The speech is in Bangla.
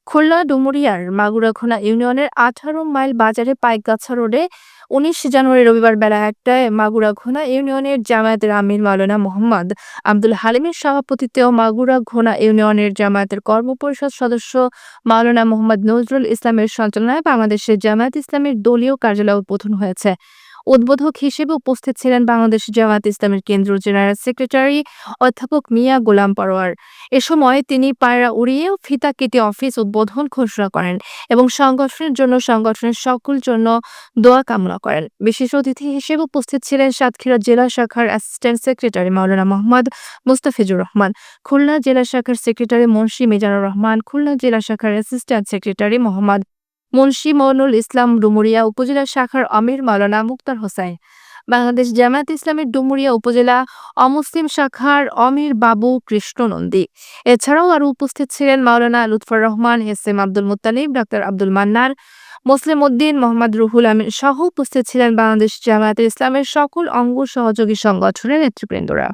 খুলনা ডুমুরিয়ার মাগুরাখোনা ইউনিয়নের ১৮ মাইল বাজারে পাইকগাছা রোডে ১৯ জানুয়ারি রবিবার বেলা ১টায় মাগুরাখোনা ইউনিয়নের জামায়াতের আমির মাওলানা মোহাম্মদ আব্দুল হালিমের সভাপতিত্বে ও মাগুরাখোনা ইউনিয়নের জামায়াতের কর্মপরিষদ সদস্য মাওলানা মোহাম্মদ নজরুল ইসলামের সঞ্চালনায় বাংলাদেশের জামায়াত ইসলামীর দলীয় কার্যালয় উদ্বোধন হয়েছে। উদ্বোধক হিসেবে উপস্থিত ছিলেন বাংলাদেশ জামায়াত ইসলামীর কেন্দ্রীয় জেনারেল সেক্রেটারি অধ্যাপক মিয়া গোলাম পরোয়ার। এ সময় তিনি পায়রা উড়িয়ে ও ফিতা কেটে অফিস উদ্বোধন ঘোষণা করেন এবং সংগঠনের সকল জন্য দোয়া কামনা করেন। বিশেষ অতিথি হিসেবে উপস্থিত ছিলেন সাতক্ষীরা জেলা শাখার অ্যাসিস্ট্যান্ট সেক্রেটারি মাওলানা মোহাম্মদ মুস্তাফিজুর রহমান, খুলনা জেলা শাখার সেক্রেটারি মুন্সী মিজানুর রহমান, খুলনা জেলা শাখার অ্যাসিস্ট্যান্ট সেক্রেটারি মোহাম্মদ মুন্সী মঈনুল ইসলাম, ডুমুরিয়া উপজেলা শাখার আমির মাওলানা মুক্তার হোসাইন, বাংলাদেশ জামায়াত ইসলামীর ডুমুরিয়া উপজেলা অমুসলিম শাখার অমির বাবু কৃষ্ণ নন্দী। এছাড়াও আরো উপস্থিত ছিলেন মাওলানা লুৎফর রহমান, এস.এম. আব্দুল মুত্তালিব, ডাক্তার আব্দুল মান্নান, মোসলেম উদ্দিন, মোহাম্মদ রুহুল আমিন সহ উপস্থিত ছিলেন বাংলাদেশ জামায়াতে ইসলামের সকল অঙ্গ সহযোগী সংগঠনের নেতৃবৃন্দরা।